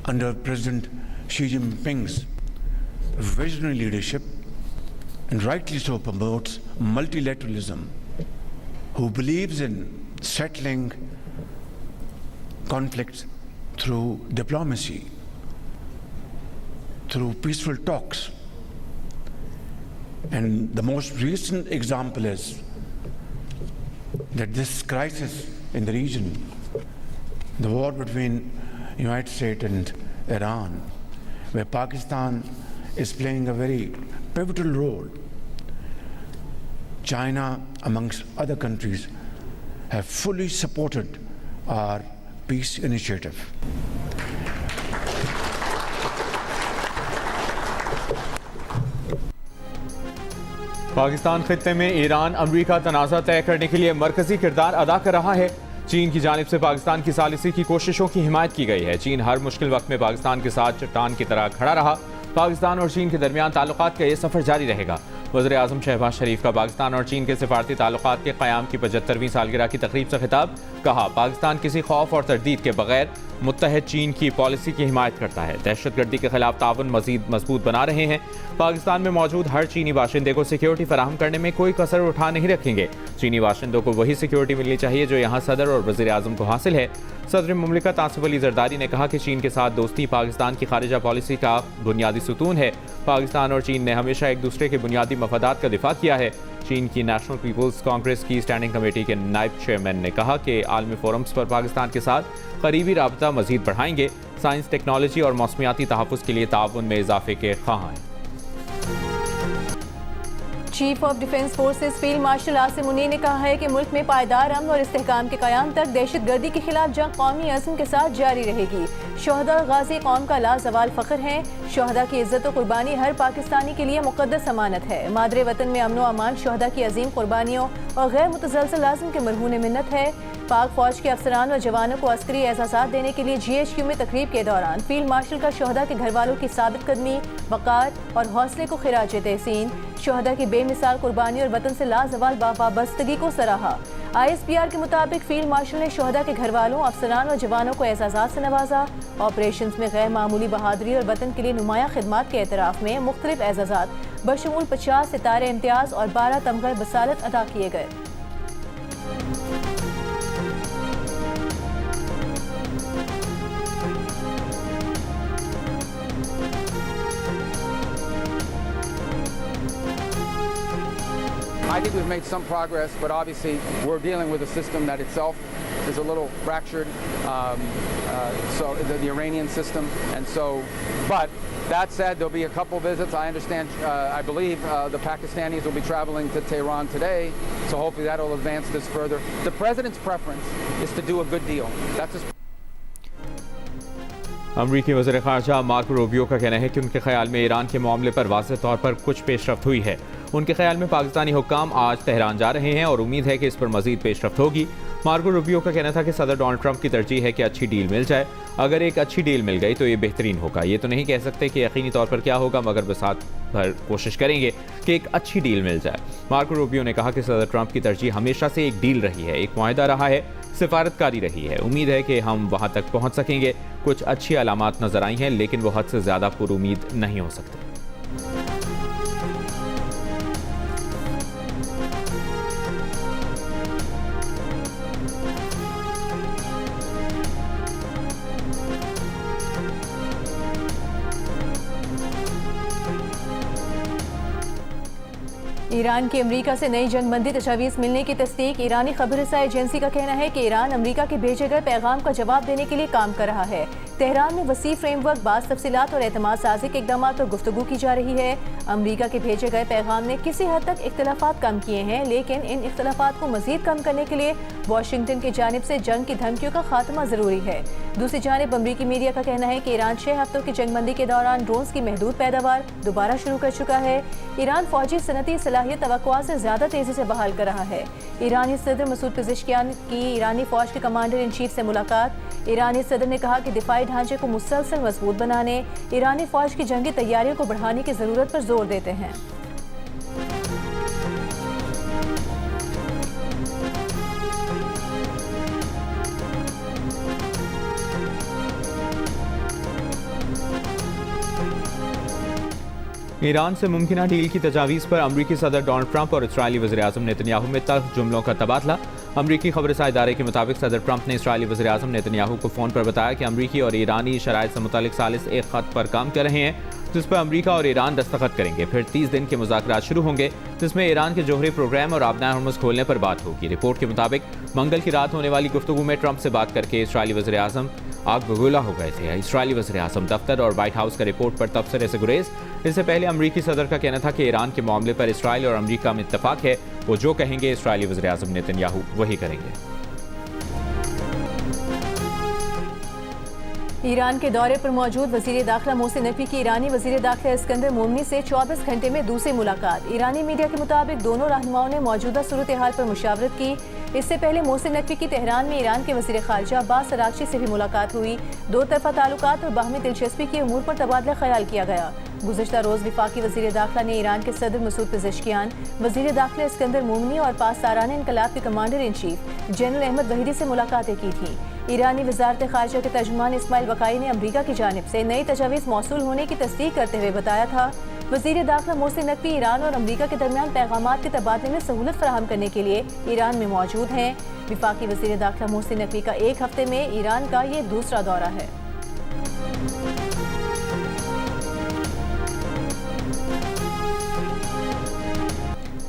under President Xi Jinping's visionary leadership, and rightly so promotes multilateralism, who believes in settling conflicts through diplomacy, through peaceful talks. And the most recent example is that this crisis in the region, the war between United States and Iran, where Pakistan is playing a very pivotal role. China, amongst other countries, have fully supported our peace initiative. Pakistan खित्ते में Iran अमरीका तनाज़ा तय करने के लिए मरकजी किरदार अदा कर रहा है। चीन की जानिब से पाकिस्तान की सालिसी की कोशिशों की हिमायत की गई है। चीन हर मुश्किल वक्त में पाकिस्तान के साथ चट्टान की तरह खड़ा रहा। पाकिस्तान और चीन के दरमियान ताल्लुकात का ये सफ़र जारी रहेगा। वज़ीर-ए-आज़म शहबाज शरीफ का पाकिस्तान और चीन के सिफारती ताल्लुकात के क़याम की 75वीं सालगिरह की तकरीब से खिताब। कहा, पाकिस्तान किसी खौफ और तरदीद के बगैर मुत्तहद चीन की पॉलिसी की हिमायत करता है। दहशतगर्दी के खिलाफ ताउन मज़ीद मजबूत बना रहे हैं। पाकिस्तान में मौजूद हर चीनी बाशिंदे को सिक्योरिटी फराहम करने में कोई कसर उठा नहीं रखेंगे। चीनी बाशिंदों को वही सिक्योरिटी मिलनी चाहिए जो यहाँ सदर और वज़ीर-ए-आज़म को हासिल है। सदर मुमलिकत आसिफ अली जरदारी ने कहा कि चीन के साथ दोस्ती पाकिस्तान की खारिजा पॉलिसी का बुनियादी सुतून है। पाकिस्तान और चीन ने हमेशा एक दूसरे के बुनियादी मफादात का दिफा किया है। चीन की नेशनल पीपल्स कांग्रेस की स्टैंडिंग कमेटी के नायब चेयरमैन ने कहा कि आलमी फोरम्स पर पाकिस्तान के साथ करीबी राबता मजीद बढ़ाएंगे। साइंस, टेक्नोलॉजी और मौसमियाती तहफ़्फ़ुज़ के लिए ताउन में इजाफे के ख्वाह हैं। Chief of defence forces field marshal Asim Munir ने कहा है कि मुल्क में पायदार अमन और इस्तेहकाम के क़याम तक दहशतगर्दी के खिलाफ जंग कौमी अज़्म के साथ जारी रहेगी। शोहदा और गाजी कौम का लाजवाल फ़ख्र हैं। शोहदा की इज़्ज़त और कुर्बानी हर पाकिस्तानी के लिए मुक़द्दस अमानत है। मादरे वतन में अमन व अमान शोहदा की अजीम कुर्बानियों और गैर मुतज़लज़ल लाज़िम के मरहून मिन्नत है। पाक फौज के अफसरान व जवानों को अस्करी एहसासात देने के लिए GHQ में तकरीब के दौरान फील्ड मार्शल का शोहदा के घर वालों की साबित कदमी, वक़ार और हौसले को खिराज तहसीन, शोहदा की बेमिसाल कुर्बानी और वतन से लाजवाल वाबस्तगी को सराहा। ISPR के मुताबिक फील्ड मार्शल ने शोहदा के घर वालों, अफसरान और जवानों को एहसासात से नवाजा। ऑपरेशन में गैर मामूली बहादुरी और वतन के लिए नुमाया खिदमात के एतराफ़ में मुख्तलिफ एहसासात बशमूल 50 सितारे इम्तियाज़ और 12 तमग़े बसालत अदा किए गए। I think we've made some progress, but obviously we're dealing with a system that itself is a little fractured, so the Iranian system, and so, but that said, there'll be a couple visits. I understand, I believe the Pakistanis will be traveling to Tehran today, so hopefully that will advance this further. The president's preference is to do a good deal. That's his. अमरीकी वज़ीर ख़ारजा Marco Rubio का कहना है कि उनके ख्याल में Iran के मामले पर वाज़ेह तौर पर कुछ पेशरफ्त हुई है। उनके ख्याल में पाकिस्तानी हुक्काम आज तेहरान जा रहे हैं और उम्मीद है कि इस पर मज़ीद पेशरफ्त होगी। मार्को रूबियो का कहना था कि सदर डोनाल्ड ट्रंप की तरजीह है कि अच्छी डील मिल जाए। अगर एक अच्छी डील मिल गई तो ये बेहतरीन होगा। ये तो नहीं कह सकते कि यकीनी तौर पर क्या होगा, मगर बसात भर कोशिश करेंगे कि एक अच्छी डील मिल जाए। मार्को रूबियो ने कहा कि सदर ट्रंप की तरजीह हमेशा से एक डील रही है, एक मुआहदा रहा है, सिफारतकारी रही है। उम्मीद है कि हम वहाँ तक पहुँच सकेंगे। कुछ अच्छी अलामात नजर आई हैं, लेकिन वो हद से ज़्यादा पुरुमीद नहीं हो सकते। ईरान की अमरीका से नई जंगबंदी तजावीज़ मिलने की तस्दीक। ईरानी खबररसा एजेंसी का कहना है कि ईरान अमरीका के भेजे गए पैगाम का जवाब देने के लिए काम कर रहा है। तेहरान में वसी फ्रेमवर्क, बाज़ तफसीलात और एतमाद साजी के इक़दाम पर गुफ्तगू की जा रही है। अमरीका के भेजे गए पैगाम ने किसी हद तक इख्तलाफात कम किए हैं, लेकिन इन इख्तलाफात को मज़ीद कम करने के लिए वाशिंगटन की जानिब से जंग की धमकियों का खात्मा ज़रूरी है। दूसरी जानिब अमरीकी मीडिया का कहना है कि ईरान 6 हफ्तों की जंगबंदी के दौरान ड्रोन्स की महदूद पैदावार दोबारा शुरू कर चुका है। ईरान फौजी सनती सलाहियत तवक्कुआत से ज़्यादा तेज़ी से बहाल कर रहा है। ईरानी सदर मसूद पेज़ेश्कियान की ईरानी फ़ौज के कमांडर इन चीफ से मुलाकात। ईरानी सदर ने कहा कि दिफाई ढांचे को मुसलसल मजबूत बनाने, ईरानी फ़ौज की जंगी तैयारियों को बढ़ाने की ज़रूरत पर जोर देते हैं। ईरान से मुमकिन डील की तजावीज़ पर अमरीकी सदर डोनाल्ड ट्रंप और इस्राईली वज़ीर-ए-आज़म नेतन्याहू में तल्ख़ जुमलों का तबादला। अमरीकी खबरसां इदारे के मुताबिक सदर ट्रंप ने इस्राईली वज़ीर-ए-आज़म नेतन्याहू को फ़ोन पर बताया कि अमरीकी और ईरानी शराइत से मुतालिक सालिस एक ख़त पर काम कर रहे हैं, जिस पर अमरीका और ईरान दस्तखत करेंगे। फिर 30 दिन के मुज़ाकरात शुरू होंगे, जिसमें ईरान के जोहरी प्रोग्राम और आबनाए हॉर्मुज़ खोलने पर बात होगी। रिपोर्ट के मुताबिक मंगल की रात होने वाली गुफ्तगू में ट्रंप से बात करके इस्राईली वज़ीर-ए-आज़म आग बगूला हो गए थे। इस्राईली वज़ीर-ए-आज़म दफ्तर और व्हाइट हाउस का रिपोर्ट पर तबसरे से गुरेज। इससे पहले अमरीकी सदर का कहना था कि ईरान के मामले पर इस्राईल और अमरीका में इत्तफाक है, वो जो कहेंगे इस्राईली वज़ीर-ए-आज़म नेतन्याहू वही करेंगे। ईरान के दौरे पर मौजूद वज़ीर दाखिला मोहसिन नकवी की ईरानी वज़ीर दाखिला इस्कंदर मोमनी से 24 घंटे में दूसरी मुलाकात। ईरानी मीडिया के मुताबिक दोनों रहनुमाओं ने मौजूदा सूरत हाल पर मुशावरत की। इससे पहले मोहसिन नकवी की तेहरान में ईरान के वज़ीर ख़ारिजा अब्बास अराग़ची से भी मुलाकात हुई। दो तरफ़ा ताल्लुकात और बाहमी दिलचस्पी के उमूर पर तबादला ख्याल किया गया। गुज़श्ता रोज़ वफाकी वज़ीर दाखिला ने ईरान के सदर मसूद पेज़ेश्कियान, वज़ीर दाखिला इस्कंदर मोमनी और पासदारान इनकलाब के commander in chief general Ahmad Vahidi से मुलाकातें की थी। ईरानी वज़ारत ख़ारिजा के तर्जुमान इस्माइल वक़ाई ने अमरीका की जानिब से नई तजावीज़ मौसूल होने की तस्दीक करते हुए बताया था, वज़ीर दाखिला मोहसिन नकवी ईरान और अमरीका के दरमियान पैगामात के तबादले में सहूलत फराहम करने के लिए ईरान में मौजूद हैं। वफाकी वज़ीर दाखिला मोहसिन नकवी का एक हफ्ते में ईरान का ये दूसरा दौरा है।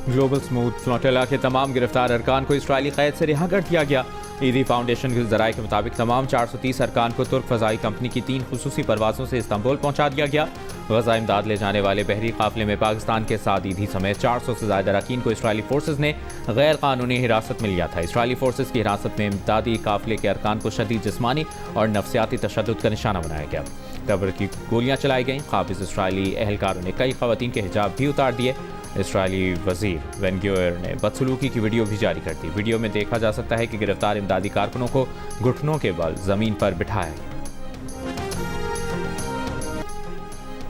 ग्लोबल स्मूथ फ्लोटिला के तमाम गिरफ्तार अरकान को इस्राईली कैद से रिहा कर दिया गया। ईदी फाउंडेशन के ज़राए के मुताबिक तमाम 430 अरकान को तुर्क फ़ज़ाई कंपनी की 3 खुसूसी परवाज़ों से इस्तांबुल पहुँचा दिया गया। गज़ा इमदाद ले जाने वाले बहरी काफ़िले में पाकिस्तान के 7 ईदी समेत 400 से ज़्यादा अरकान को इस्राईली फोर्सेज ने गैर कानूनी हिरासत में लिया था। इस्राईली फोर्सेज की हिरासत में इमदादी काफ़िले के अरकान को शदीद जिस्मानी और नफ्सियाती तशद्दुद का निशाना बनाया गया। रबर की गोलियाँ चलाई गईं। काबिज़ इस्राईली एहलकारों ने कई ख़वातीन के हिजाब भी उतार दिए। इस्राईली वज़ीर वेन-गुयर ने बदसलूकी की वीडियो भी जारी कर दी। वीडियो में देखा जा सकता है कि गिरफ्तार इमदादी कारकुनों को घुटनों के बल ज़मीन पर बिठाया गया।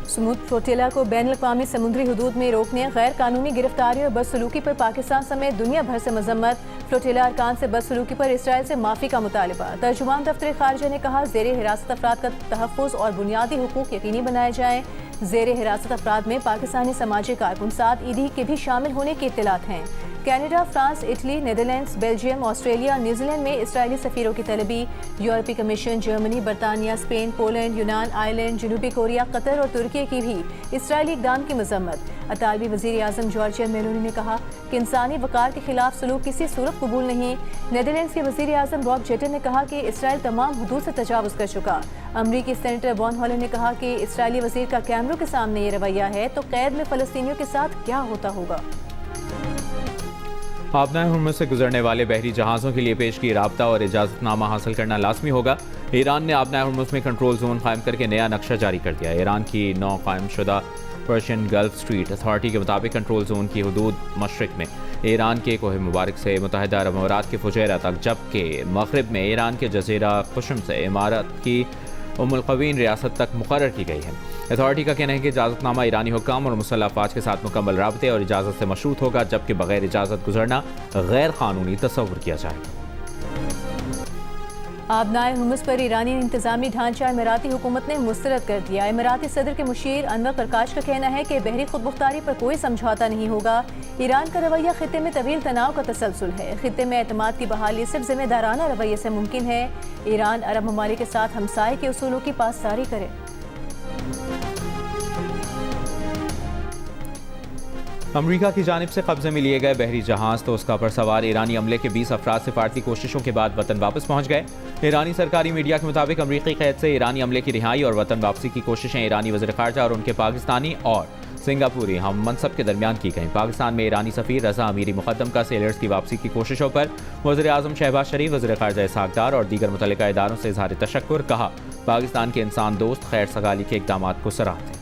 स्मूथ फ्लोटिला को बैनुल-अक़वामी समुद्री हदूद में रोकने, गैर कानूनी गिरफ्तारी और बदसलूकी पर पाकिस्तान समेत दुनिया भर से मजम्मत। फ्लोटिला अरकान से बदसलूकी पर इसराइल से माफ़ी का मुतालबा। तर्जुमान दफ्तर ख़ारिजा ने कहा, ज़ेरे हिरासत अफराद का तहफ़्फ़ुज़ और बुनियादी हुकूक यकीनी बनाए जाएँ। ज़ेरे हिरासत अफराद में पाकिस्तानी समाजी कारकुन 7 ईदी के भी शामिल होने की इत्तलात हैं। Canada, France, Italy, Netherlands, Belgium, Australia, New Zealand में इसराइली सफ़ीरों की तलबी। यूरोपीय कमीशन, जर्मनी, बरतानिया, स्पेन, पोलैंड, यूनान, आयरलैंड, जनूबी कोरिया, कतर और तुर्की की भी इसराइली इक़दाम की मज़म्मत। अतालवी वज़ीर आज़म जॉर्जिया मेलोनी ने कहा कि इंसानी वक़ार के खिलाफ सलूक किसी सूरत कबूल नहीं। नीदरलैंड्स के वज़ीर आज़म रॉब जेटर ने कहा कि इसराइल तमाम हुदूद से तजावुज़ कर चुका। अमरीकी सेनेटर बॉन हॉलैंड ने कहा कि इसराइली वज़ीर का कैमरों के सामने ये रवैया है तो कैद में फ़लस्तीनियों के साथ क्या होता होगा। आबनाए हॉर्मुज़ से गुजरने वाले बहरी जहाज़ों के लिए पेश की राब्ता और इजाज़तनामा हासिल करना लाजमी होगा। ईरान ने आबनाए हॉर्मुज़ में कंट्रोल जोन कायम करके नया नक्शा जारी कर दिया। ईरान की नौ कायम शुदा पर्शियन गल्फ स्ट्रीट अथॉरिटी के मुताबिक कंट्रोल जोन की हदूद मशरिक में ईरान के कोह मुबारक से मुत्तहिदा अरब अमारात के फुजैरा तक, जबकि मग़रिब में ईरान के जज़ीरा खुशम से इमारत की उम्मुल क़वीन रियासत तक मुक़र्रर की गई है। अथॉरिटी का कहना है कि इजाज़तनामा ईरानी हुक्काम और मुसल्लह अफ़वाज के साथ मुकम्मल राब्ते और इजाज़त से मशरूत होगा, जबकि बग़ैर इजाज़त गुजरना गैर कानूनी तस्वुर किया जाएगा। आबनाए हॉर्मुज़ पर ईरानी इंतज़ामी ढांचा इमाराती हुकूमत ने मुस्तरद कर दिया। इमाराती सदर के मुशीर अनवर करकाश का कहना है कि बहरी खुदमुख्तारी पर कोई समझौता नहीं होगा। ईरान का रवैया खित्ते में तवील तनाव का तसलसल है। खित्ते में एतमाद की बहाली सिर्फ जिम्मेदाराना रवैये से मुमकिन है। ईरान अरब ममालिक के साथ हमसाये के उसूलों की पासदारी करे। अमरीका की जानिब से कब्जे में लिए गए बहरी जहाज़ तो उसका पर सवार ईरानी अमले के 20 अफराद सिफारती कोशिशों के बाद वतन वापस पहुंच गए। ईरानी सरकारी मीडिया के मुताबिक अमरीकी कैद से ईरानी अमले की रिहाई और वतन वापसी की कोशिशें ईरानी वज़ीर ख़ारिजा और उनके पाकिस्तानी और सिंगापुरी हम मनसब के दरमियान की गई। पाकिस्तान में ईरानी सफ़ीर रज़ा अमीरी मुक़द्दम का सेलर्स की वापसी की कोशिशों पर वज़ीर आज़म शहबाज शरीफ, वज़ीर ख़ारिजा इसहाक़ डार और दीगर मुतल्लिका इदारों से इज़हार तशक्कुर। कहा, पाकिस्तान के इंसान दोस्त खैर सगाली के इक़दाम को सराहते हैं।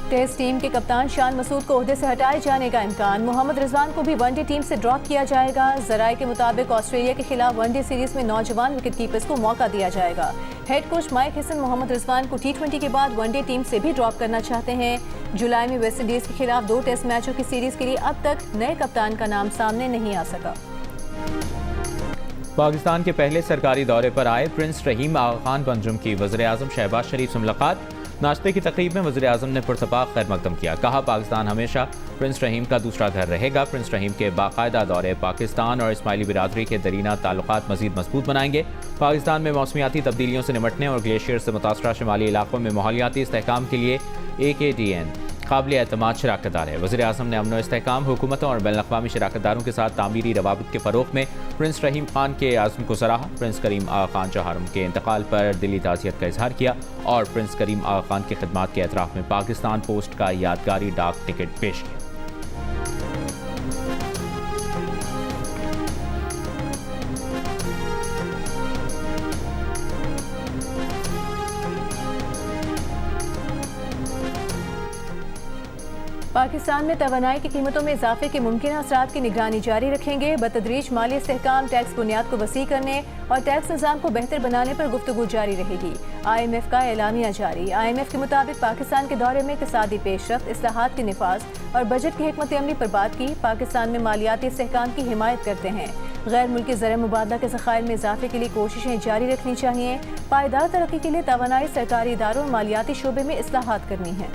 टेस्ट टीम के कप्तान शान मसूद को ओहदे से हटाए जाने का इम्कान। मोहम्मद रिजवान को भी वनडे टीम से ड्रॉप किया जाएगा। ज़राए के मुताबिक ऑस्ट्रेलिया के खिलाफ वनडे सीरीज में नौजवान विकेट कीपर्स को मौका दिया जाएगा। Head coach Mike Hesson Mohammad Rizwan को T20 के बाद वनडे टीम से भी ड्रॉप करना चाहते हैं। जुलाई में वेस्ट इंडीज़ के खिलाफ 2 टेस्ट मैचों की सीरीज के लिए अब तक नए कप्तान का नाम सामने नहीं आ सका। पाकिस्तान के पहले सरकारी दौरे पर आए प्रिंस रहीम आगा खान पंजुम की वज़ीर-ए-आज़म शहबाज शरीफ से मुलाकात। नाश्ते की तकरीब में वज़ीर-ए-आज़म ने पुरतपाक खैर मकदम किया। कहा, पाकिस्तान हमेशा प्रिंस रहीम का दूसरा घर रहेगा। प्रिंस रहीम के बाकायदा दौरे पाकिस्तान और इस्माइली बिरादरी के दरीना ताल्लुकात मज़ीद मजबूत बनाएंगे। पाकिस्तान में मौसमियाती तब्दीलियों से निमटने और ग्लेशियर से मुतासरा शुमाली इलाकों में माहौलियाती इस्तेहकाम के लिए AKDN काबिल एतमाद शराकतदार है। वज़ीर-ए-आज़म ने अमन व इस्तेहकाम, हुकूमतों और बैनुल-अक़वामी शराकतदारों के साथ तामीरी रवाबित के फ़रोग़ में प्रिंस रहीम खान के आज़म को सराहा। प्रिंस करीम आगा खान चौहारम के इंतकाल पर दिली ताज़ियत का इजहार किया और प्रिंस करीम आगा खान की खिदमात के एतराफ़ में पाकिस्तान पोस्ट का यादगारी डाक टिकट पेश किया। पाकिस्तान में तवानाई की कीमतों में इजाफे के मुमकिन असरात की निगरानी जारी रखेंगे। बतदरीज माली इस्तेहकाम, टैक्स बुनियाद को वसी करने और टैक्स निज़ाम को बेहतर बनाने पर गुफ्तगू जारी रहेगी। IMF का एलानिया जारी। IMF के मुताबिक पाकिस्तान के दौरे में इक़्तिसादी पेशरफ्त, इस्लाहात के निफाज और बजट की हिकमत अमली पर बात की। पाकिस्तान में मालियाती इस्तेहकाम की हिमायत करते हैं। गैर मुल्की ज़र मुबादला के ज़खायर में इजाफे के लिए कोशिशें जारी रखनी चाहिए। पायदार तरक्की के लिए तवानाई सरकारी इदारों और मालियाती शोबे में इस्लाहात करनी है।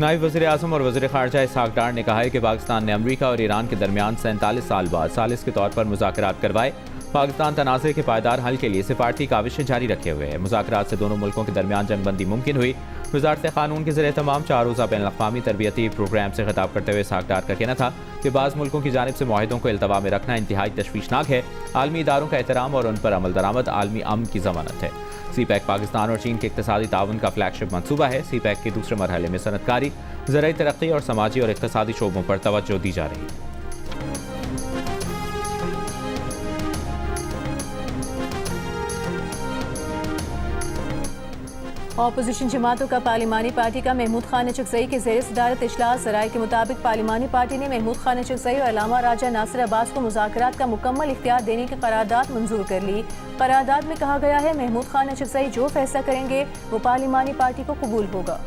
नायब वज़ीर-ए-आज़म और वज़ीर ख़ारजा इसहाक़ डार ने कहा है कि पाकिस्तान ने अमरीका और ईरान के दरमियान 47 साल बाद सालिस के तौर पर मुज़ाकरात करवाए। पाकिस्तान तनाज़े के पायदार हल के लिए सिफारती काविशें जारी रखे हुए है। मुज़ाकरात से दोनों मुल्कों के दरमियान जंगबंदी मुमकिन हुई। वज़ारत क़ानून के ज़रिए तमाम 4 रोज़ा बैनुल-अक़वामी तरबियती प्रोग्राम से खिताब करते हुए इसहाक़ डार का कहना था कि बाज़ मुल्कों की जानिब से मुआहिदों को इल्तवा में रखना इंतहाई तशवीशनाक है। आलमी इदारों का एहतराम और उन पर अमल दरामद आलमी अमन की ज़मानत है। CPEC पाकिस्तान और चीन के इक़्तिसादी ताउन का फ्लैगशिप मनसूबा है। CPEC के दूसरे मरहले में सनअतकारी, ज़राई तरक्की और समाजी और इक़्तिसादी शोबों पर तवज्जो दी जा रही है। अपोजिशन जमातों का पार्लिमानी पार्टी का महमूद खान अचकज़ई के ज़ेर सदारत इजलास। ज़राए के मुताबिक पार्लिमानी पार्टी ने महमूद खान अचकज़ई और अल्लामा राजा नासिर अब्बास को मुज़ाकरात का मुकम्मल इख्तियार देने की करारदाद मंजूर कर ली। करारदाद में कहा गया है, महमूद खान अचकज़ई जो फैसला करेंगे वो पार्लिमानी पार्टी को कबूल होगा।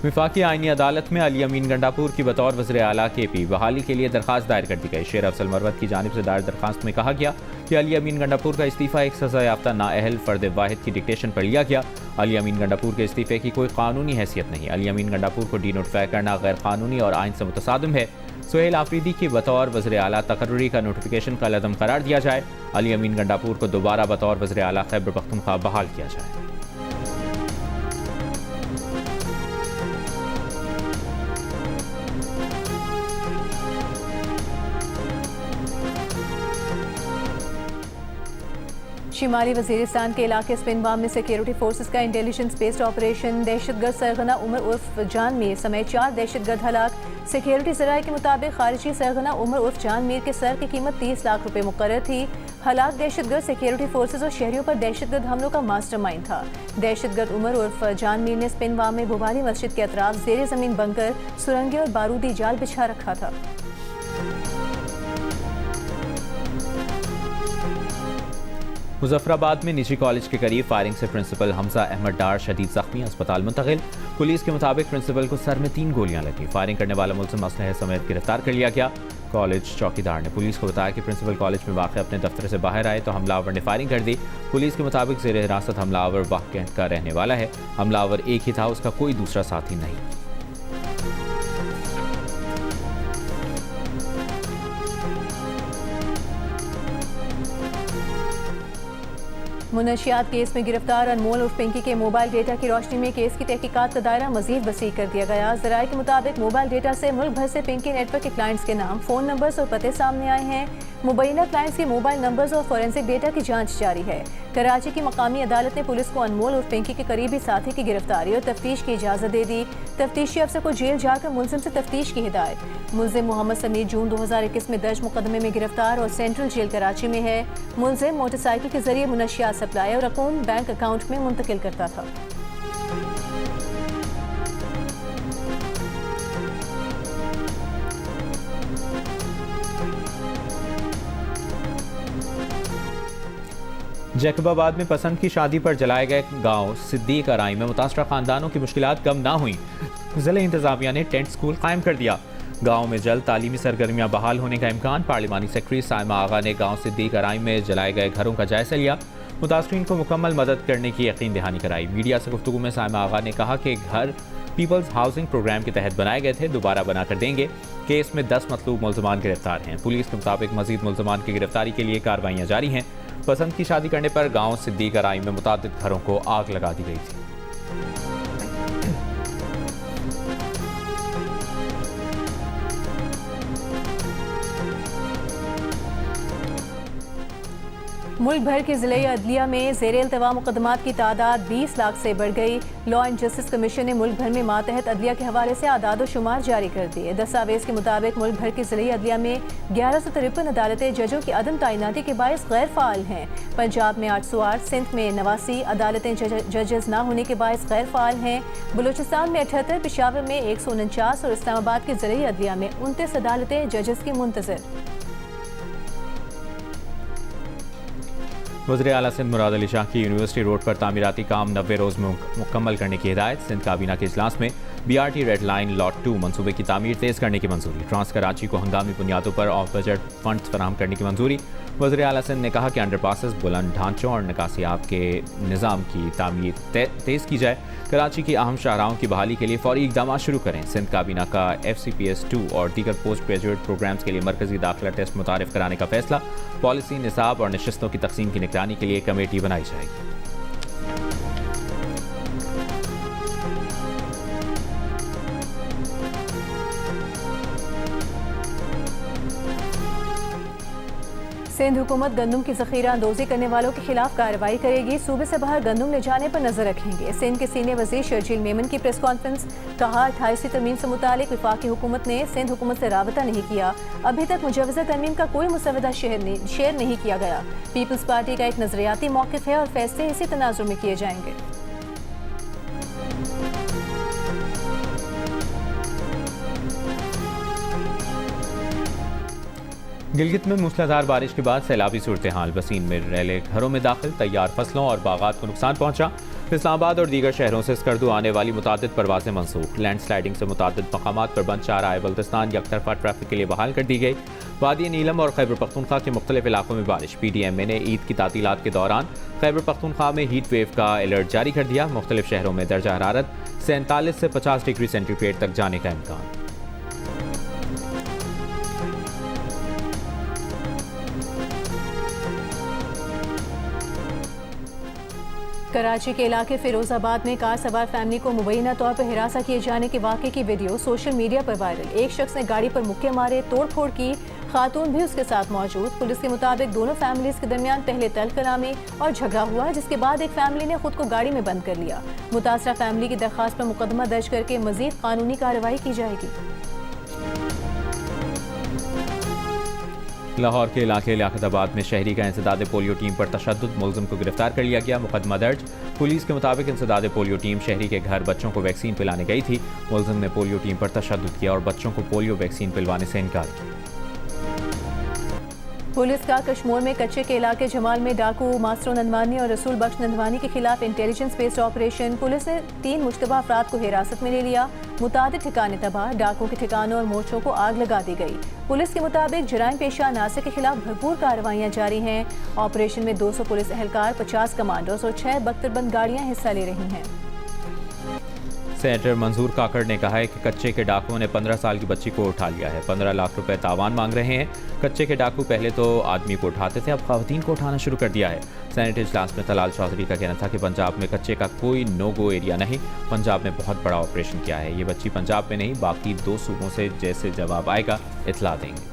वफाकी आईनी अदालत में अली अमीन गंडापुर की बतौर वज़ीर आला KP बहाली के लिए दरख्वास्त दायर कर दी गई। शेर अफजल मरवत की जानिब से दायर दरख्वास्त में कहा गया कि अली अमीन गंडापुर का इस्तीफ़ा एक सज़ा याफ्ता नाअहल फ़र्द वाहिद की डिक्टेशन पर लिया गया। अली अमीन गंडापुर के इस्तीफ़े की कोई कानूनी हैसियत नहीं। अली अमीन गंडापुर को डीनोटिफाई करना गैर कानूनी और आइन से मुतसादिम है। सुहेल आफरीदी की बतौर वज़ीर आला तकर्री का नोटिफिकेशन का लदम करार दिया जाए। अली अमीन गंडापुर को दोबारा बतौर वज़ीर आला खैबर पख्तूनख्वा बहाल किया जाए। शिमाली वज़ीरिस्तान के इलाके स्पिनवाम में सिक्योरिटी फोर्सेस का इंटेलिजेंस बेस्ड ऑपरेशन। दहशतगर्द सरगना उमर उर्फ जान मीर समेत 4 दहशतगर्द हलाक। सिक्योरिटी ज़राए के मुताबिक खारिजी सरगना उमर उर्फ जान मीर के सर की कीमत 30 लाख रुपए मुकर्रर थी। हलाक दहशतगर्द सिक्योरिटी फोर्सेस और शहरियों पर दहशतगर्द हमलों का मास्टरमाइंड था। दहशतगर्द उमर उर्फ जान मीर ने स्पिनवाम में भुबाली मस्जिद के अतराफ ज़ेर ज़मीन बंकर, सुरंगें और बारूदी जाल बिछा रखा था। मुजफ्फराबाद में निजी कॉलेज के करीब फायरिंग से प्रिंसिपल हमजा अहमद डार शदीद जख्मी, अस्पताल मुंतकिल। पुलिस के मुताबिक प्रिंसिपल को सर में 3 गोलियां लगी। फायरिंग करने वाला मुलजिम असलहे समेत गिरफ्तार कर लिया गया। कॉलेज चौकीदार ने पुलिस को बताया कि प्रिंसिपल कॉलेज में वाक़ अपने दफ्तर से बाहर आए तो हमलावर ने फायरिंग कर दी। पुलिस के मुताबिक ज़ेर हिरासत हमलावर वाक़ कैंट का रहने वाला है। हमलावर एक ही था, उसका कोई दूसरा साथी नहीं। मुनशियात केस में गिरफ्तार अनमोल उर्फ पिंकी के मोबाइल डेटा की रोशनी में केस की तहकीकात का दायरा मजीद वसी कर दिया गया। ज़राए के मुताबिक मोबाइल डेटा से मुल्क भर से पिंकी नेटवर्क के क्लाइंट्स के नाम, फ़ोन नंबर्स और पते सामने आए हैं। मुबैना क्लाइंट्स के मोबाइल नंबर्स और फोरेंसिक डेटा की जांच जारी है। कराची की मकामी अदालत ने पुलिस को अनमोल उर्फ पिंकी के करीबी साथी की गिरफ्तारी और तफ्तीश की इजाज़त दे दी। तफ्तीशी अफसर को जेल जाकर मुलजिम से तफ्तीश की हिदायत। मुलजिम मोहम्मद समीर जून 2021 में दर्ज मुकदमे में गिरफ्तार और सेंट्रल जेल कराची में है। मुलजिम मोटरसाइकिल के जरिए मुनशियात सप्लाई और रकूम बैंक अकाउंट में मुंतकिल करता था। जैकबाबाद में पसंद की शादी पर जलाए गए गांव सिद्दीक अराई में मुतासरा खानदानों की मुश्किलात कम ना हुई। जिला इंतजामिया ने टेंट स्कूल कायम कर दिया। गांव में जल्द तालीमी सरगर्मियां बहाल होने का इम्कान। पार्लिमानी सेक्रेटरी साइमा आगा ने गांव सिद्दीक अराई में जलाए गए घरों का जायजा लिया। मुतासरीन को मुकम्मल मदद करने की यकीन दहानी कराई। मीडिया से गुफ्तगू में साइमा आगा ने कहा कि घर पीपल्स हाउसिंग प्रोग्राम के तहत बनाए गए थे, दोबारा बनाकर देंगे। केस में 10 मतलूब मुल्ज़मान गिरफ्तार हैं। पुलिस के मुताबिक मजीद मुल्ज़मान की गिरफ्तारी के लिए कार्रवाइयाँ जारी हैं। पसंद की शादी करने पर गांव सिद्दीक अराई में मुतादिद घरों को आग लगा दी गई थी। मुल्क भर के ज़िले अदलिया में ज़ेर इल्तवा मुकदमात की तादाद 20 लाख से बढ़ गई। लॉ एंड जस्टिस कमीशन ने मुल्क भर में मातहत अदलिया के हवाले से आदाद शुमार जारी कर दिए। दस्तावेज के मुताबिक मुल्क भर के ज़िले अदलिया में 1153 अदालतें जजों की अदम तैनाती के बायस गैर फ़ाल हैं। पंजाब में 808, सिंध में 89 अदालतें जजेस ना होने के बायस गैर फ़ाल हैं। बलूचिस्तान में 78, पेशावर में 149 और इस्लामाबाद के ज़िले अदलिया में 29 अदालतें जजेस की मुंतज़र। वज़ीर आला सिंध मुराद अली शाह की यूनिवर्सिटी रोड पर तामीराती काम 90 रोज़ में मुकम्मल करने की हिदायत। सिंध काबीना के इजलास में BRT रेड लाइन लॉट 2 मनसूबे की तामीर तेज़ करने की मंजूरी। ट्रांस कराची को हंगामी बुनियादों पर ऑफ बजट फंड्स फराहम करने की मंजूरी। वज़ीर आला सिंध ने कहा कि अंडरपासेस, बुलंद ढांचों और निकासियाब के निज़ाम की तामीर तेज़ की जाए। कराची की अहम शाहराहों की बहाली के लिए फौरी इक़दाम शुरू करें। सिंध काबीना का FCPS 2 और दीगर पोस्ट ग्रेजुएट प्रोग्राम्स के लिए मरकजी दाखिला टेस्ट मुतारिफ कराने का फैसला। पॉलिसी, निसाब और नशिस्तों की तकसीम की निगरानी के लिए कमेटी बनाई जाएगी। सिंध हुकूमत गंदम की ज़ख़ीरा अंदोज़ी करने वालों के खिलाफ कार्रवाई करेगी। सूबे से बाहर गंदम ले जाने पर नजर रखेंगे। सिंध के सीनियर वज़ीर शर्जील मेमन की प्रेस कॉन्फ्रेंस। कहा 28वीं तरमीम से मुतालिक वफाकी हुकूमत ने सिंध हुकूमत से राबता नहीं किया। अभी तक मुजवज़ा तरमीम का कोई मुसवदा शेयर नहीं किया गया। पीपल्स पार्टी का एक नज़रियाती मौक़िफ़ है और फैसले इसी तनाज़ुर में किए जाएंगे। गिलगित में मूसलाधार बारिश के बाद सैलाबी सूरत हाल। वसीम में रैले घरों में दाखिल, तैयार फसलों और बागात को नुकसान पहुंचा। इस्लामाबाद और दीगर शहरों से स्कर्दू आने वाली मुतादिद परवाजें मनसूख। लैंड स्लाइडिंग से मुतादिद मकामात पर बंद चाराए बल्तिस्तान यकतरफा ट्रैफिक के लिए बहाल कर दी गई। वादी नीलम और खैबर पख्तूनख्वा के मुख्तलिफ इलाकों में बारिश। PDMA ने ईद की तातीलात के दौरान खैबर पख्तूनख्वा में हीट वेव का अलर्ट जारी कर दिया। मुख्तलिफ शहरों में दर्जा हरारत 47 से 50 डिग्री सेंटीग्रेड तक जाने का इम्कान। कराची के इलाके फिरोजाबाद में कार सवार फैमिली को मुबैना तौर पर हिरासा किए जाने के वाक़े की वीडियो सोशल मीडिया पर वायरल। एक शख्स ने गाड़ी पर मुक्के मारे, तोड़ फोड़ की। खातून भी उसके साथ मौजूद। पुलिस के मुताबिक दोनों फैमिलीज के दरमियान पहले तल कलामी और झगड़ा हुआ, जिसके बाद एक फैमिली ने खुद को गाड़ी में बंद कर लिया। मुतासरा फैमिली की दरख्वास्त पर मुकदमा दर्ज करके मजीद कानूनी कार्रवाई की जाएगी। लाहौर के इलाके लियाकताबाद में शहरी का इंसदाद पोलियो टीम पर तशद्दुद, मुलजिम को गिरफ्तार कर लिया गया। मुकदमा दर्ज। पुलिस के मुताबिक इंसदाद पोलियो टीम शहरी के घर बच्चों को वैक्सीन पिलाने गई थी। मुलजिम ने पोलियो टीम पर तशद्दुद किया और बच्चों को पोलियो वैक्सीन पिलवाने से इनकार किया। पुलिस का कश्मीर में कच्चे के इलाके जमाल में डाकू मास्टर नंदवानी और रसूल बख्श नंदवानी के खिलाफ इंटेलिजेंस बेस्ड ऑपरेशन। पुलिस ने 3 मुश्तबा अफराद को हिरासत में ले लिया। मुतादिद ठिकाने तबाह, डाकू के ठिकानों और मोर्चों को आग लगा दी गई। पुलिस के मुताबिक जराइम पेशा अनासर के खिलाफ भरपूर कार्रवाइयाँ जारी हैं। ऑपरेशन में 200 पुलिस एहलकार, 50 कमांडोज और 6 बख्तरबंद गाड़ियाँ हिस्सा ले रही हैं। सेनेटर मंजूर काकड़ ने कहा है कि कच्चे के डाकुओं ने 15 साल की बच्ची को उठा लिया है। 15 लाख रुपए तावान मांग रहे हैं। कच्चे के डाकू पहले तो आदमी को उठाते थे, अब खवातीन को उठाना शुरू कर दिया है। सेनेट इजलास में तलाल चौधरी का कहना था कि पंजाब में कच्चे का कोई नो गो एरिया नहीं, पंजाब ने बहुत बड़ा ऑपरेशन किया है। ये बच्ची पंजाब में नहीं, बाकी 2 सूबों से जैसे जवाब आएगा इतला देंगे।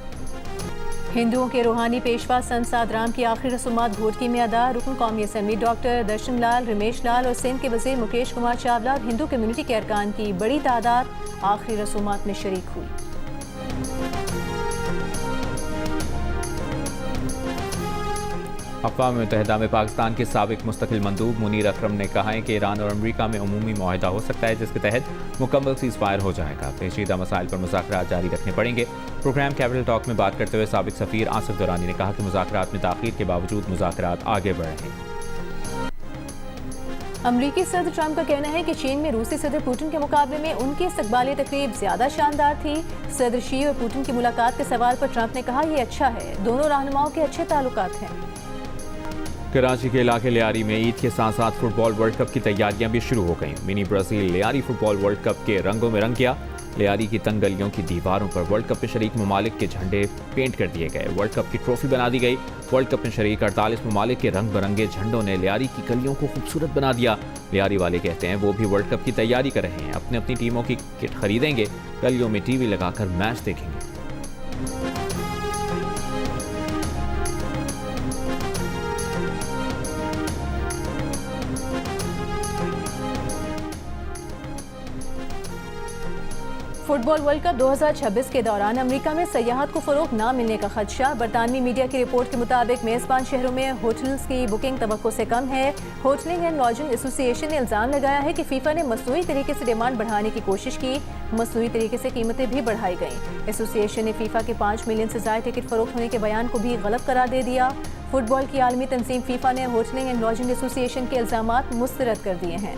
हिंदुओं के रूहानी पेशवा संत सादराम की आखिरी रसूमात घोटकी में अदा। रुकन कौमी असम्बली डॉक्टर दर्शन लाल, रमेश लाल और सिंध के वजीर मुकेश कुमार चावला और हिंदू कम्युनिटी के अरकान की बड़ी तादाद आखिरी रसूमात में शरीक हुई। अक़वाम मुत्तहिदा में पाकिस्तान के साबिक मुस्तकिल मंदूब मुनीर अकरम ने कहा है कि ईरान और अमरीका में अमूमी मुआहिदा हो सकता है, जिसके तहत मुकम्मल सीज़फायर हो जाएगा। पेचीदा मसाइल पर मुज़ाकरात जारी रखने पड़ेंगे। प्रोग्राम कैपिटल टॉक में बात करते हुए साबिक सफीर आसिफ दुरानी ने कहा कि मुज़ाकरात में ताख़ीर के बावजूद मुज़ाकरात आगे बढ़ रहे हैं। अमरीकी सदर ट्रंप का कहना है कि चीन में रूसी सदर पुतिन के मुकाबले में उनकी इस्तकबाली तकरीब ज्यादा शानदार थी। सदर शी और पुतिन की मुलाकात के सवाल पर ट्रंप ने कहा, ये अच्छा है, दोनों रहनुमाओं के अच्छे ताल्लुकात हैं। कराची के इलाके लियारी में ईद के साथ साथ फुटबॉल वर्ल्ड कप की तैयारियां भी शुरू हो गईं। Mini Brazil Lyari football world cup के रंगों में रंग गया। लियारी की तंग गलियों की दीवारों पर वर्ल्ड कप में शरीक ममालिक के झंडे पेंट कर दिए गए। वर्ल्ड कप की ट्रॉफी बना दी गई। वर्ल्ड कप में शरीक 48 ममालिक के रंग बिरंगे झंडों ने लियारी की गलियों को खूबसूरत बना दिया। लियारी वाले कहते हैं वो भी वर्ल्ड कप की तैयारी कर रहे हैं, अपनी अपनी टीमों की किट खरीदेंगे, गलियों में टीवी लगाकर मैच देखेंगे। फुटबॉल वर्ल्ड कप 2026 के दौरान अमेरिका में सयाहत को फरोग न मिलने का खदशा। बरतानवी मीडिया की रिपोर्ट के मुताबिक मेजबान शहरों में होटल्स की बुकिंग तवक्को से कम है। होटलिंग एंड लॉजिंग एसोसिएशन ने इल्जाम लगाया है कि फीफा ने मसनूई तरीके से डिमांड बढ़ाने की कोशिश की। मसनूई तरीके से कीमतें भी बढ़ाई गईं। एसोसिएशन ने फीफा के 5 मिलियन से ज्यादा टिकट फरोख्त होने के बयान को भी गलत करार दे दिया। फुटबॉल की आलमी तंजीम फीफा ने होटलिंग एंड लॉजिंग एसोसिएशन के इल्जामात मुस्तरद कर दिए हैं।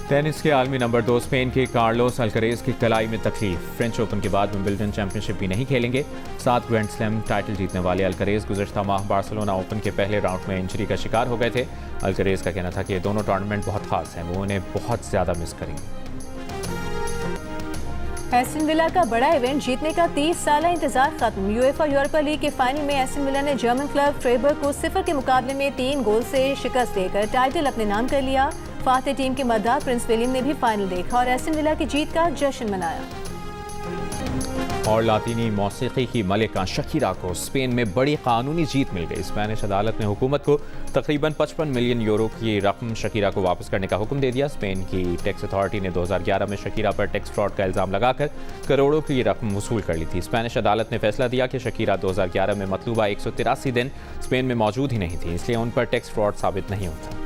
टेनिस के आलमी नंबर 2 स्पेन के कार्लोस अल्करेज की कलाई में तकलीफ। फ्रेंच ओपन के बाद विंबलडन चैंपियनशिप भी नहीं खेलेंगे। 7 ग्रैंड स्लैम टाइटल जीतने वाले अल्करेज गुज़श्ता माह बार्सिलोना ओपन के पहले राउंड में इंजरी का शिकार हो गए थे। अल्करेज का कहना था कि ये दोनों टूर्नामेंट बहुत खास हैं, वो उन्हें बहुत ज़्यादा मिस करेंगे। एस्टन विला का बड़ा इवेंट जीतने का 30 साल इंतजार खत्म। यूएफा यूरोपा लीग के फाइनल में एस्टन विला ने जर्मन क्लब फ्रेबर्ग को 0 के मुकाबले में 3 गोल से शिकस्त देकर टाइटल अपने नाम कर लिया। फाते टीम के मद्दार प्रिंस विलियम ने भी फाइनल देखा और एस्टन विला की जीत का जश्न मनाया। और लातीनी मौसीकी की मलिका शकीरा को स्पेन में बड़ी कानूनी जीत मिल गई। स्पेनिश अदालत ने हुकूमत को तकरीबन 55 मिलियन यूरो की रकम शकीरा को वापस करने का हुक्म दे दिया। स्पेन की टैक्स अथॉरिटी ने 2011 में शकीरा पर टैक्स फ्रॉड का इल्ज़ाम लगाकर करोड़ों की रकम वसूल कर ली थी। स्पेनिश अदालत ने फैसला दिया कि शकीरा 2011 में मतलूबा 183 दिन स्पेन में मौजूद ही नहीं थी, इसलिए उन पर टैक्स फ्रॉड साबित नहीं होता।